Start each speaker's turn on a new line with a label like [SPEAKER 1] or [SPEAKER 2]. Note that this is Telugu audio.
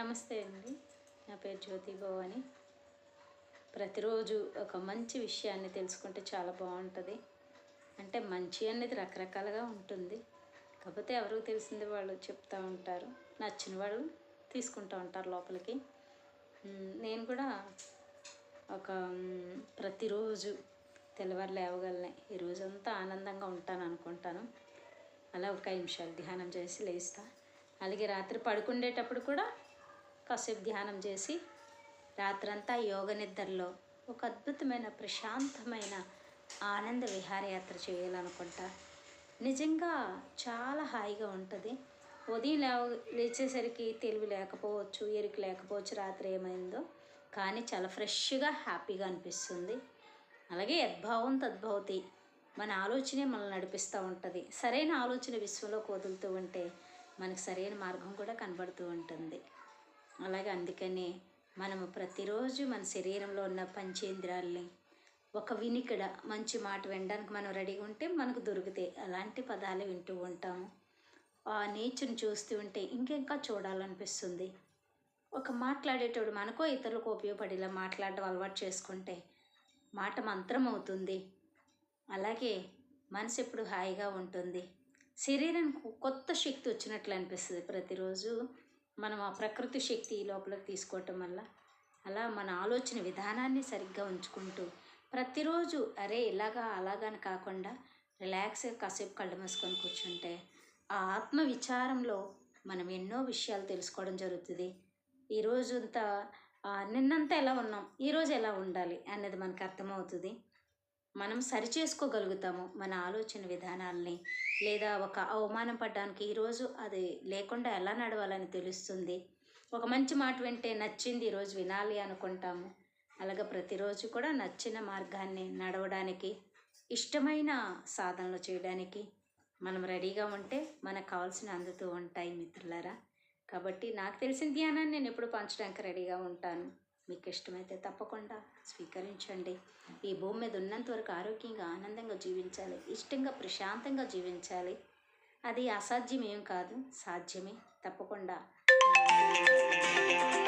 [SPEAKER 1] నమస్తే అండి. నా పేరు జ్యోతి భవాని. ప్రతిరోజు ఒక మంచి విషయాన్ని తెలుసుకుంటే చాలా బాగుంటుంది. అంటే మంచి అనేది రకరకాలుగా ఉంటుంది. కాకపోతే ఎవరికి తెలిసింది వాళ్ళు చెప్తూ ఉంటారు. నచ్చిన వాళ్ళు తీసుకుంటూ ఉంటారు లోపలికి. నేను కూడా ఒక ప్రతిరోజు తెల్లవారు లేవగలనే ఈ రోజంతా ఆనందంగా ఉంటాను అనుకుంటాను. అలా ఒక 5 నిమిషాలు ధ్యానం చేసి లేస్తా. అలాగే రాత్రి పడుకునేటప్పుడు కూడా కాసేపు ధ్యానం చేసి రాత్రంతా యోగ నిద్రలో ఒక అద్భుతమైన ప్రశాంతమైన ఆనంద విహారయాత్ర చేయాలనుకుంటా. నిజంగా చాలా హాయిగా ఉంటుంది. ఉదయం లేచేసరికి తెలివి లేకపోవచ్చు, ఎరుక లేకపోవచ్చు రాత్రి ఏమైందో, కానీ చాలా ఫ్రెష్గా హ్యాపీగా అనిపిస్తుంది. అలాగే యద్భావం తద్భవతి, మన ఆలోచనే మనల్ని నడిపిస్తూ ఉంటుంది. సరైన ఆలోచన విశ్వంలోకి వదులుతూ ఉంటే మనకు సరైన మార్గం కూడా కనబడుతూ ఉంటుంది. అలాగే అందుకని మనము ప్రతిరోజు మన శరీరంలో ఉన్న పంచేంద్రియాలని ఒక వినికిడ మంచి మాట వినడానికి మనం రెడీగా ఉంటే మనకు దొరుకుతాయి. అలాంటి పదాలు వింటూ ఉంటాము. ఆ నేచర్ని చూస్తూ ఉంటే ఇంకెంకా చూడాలనిపిస్తుంది. ఒక మాట్లాడేటోడు మనకో ఇతరులకు ఉపయోగపడేలా మాట్లాడడం అలవాటు చేసుకుంటే మాట మంత్రం అవుతుంది. అలాగే మనసు ఎప్పుడు హాయిగా ఉంటుంది. శరీరానికి కొత్త శక్తి వచ్చినట్లు అనిపిస్తుంది. ప్రతిరోజు మనం ఆ ప్రకృతి శక్తి లోపలికి తీసుకోవటం వల్ల అలా మన ఆలోచన విధానాన్ని సరిగ్గా ఉంచుకుంటూ ప్రతిరోజు అరే ఇలాగా అలాగని కాకుండా రిలాక్స్గా కాసేపు కళ్ళు మూసుకొని కూర్చుంటే ఆ ఆత్మ విచారంలో మనం ఎన్నో విషయాలు తెలుసుకోవడం జరుగుతుంది. ఈరోజు అంతా నిన్నంతా ఎలా ఉన్నాం, ఈరోజు ఎలా ఉండాలి అన్నది మనకు అర్థమవుతుంది. మనం సరిచేసుకోగలుగుతాము మన ఆలోచన విధానాల్ని. లేదా ఒక అవమానం పడ్డానికి ఈరోజు అది లేకుండా ఎలా నడవాలని తెలుస్తుంది. ఒక మంచి మాట వింటే నచ్చింది ఈరోజు వినాలి అనుకుంటాము. అలాగే ప్రతిరోజు కూడా నచ్చిన మార్గాన్ని నడవడానికి, ఇష్టమైన సాధనలు చేయడానికి మనం రెడీగా ఉంటే మనకు కావాల్సిన అందుతూ ఉంటాయి మిత్రులారా. కాబట్టి నాకు తెలిసిన ధ్యానాన్ని నేను ఎప్పుడు పంచడానికి రెడీగా ఉంటాను. మీకు ఇష్టమైతే తప్పకుండా స్వీకరించండి. ఈ భూమి మీద ఉన్నంత వరకు ఆరోగ్యంగా ఆనందంగా జీవించాలి, ఇష్టంగా ప్రశాంతంగా జీవించాలి. అది అసాధ్యం ఏం కాదు, సాధ్యమే. తప్పకుండా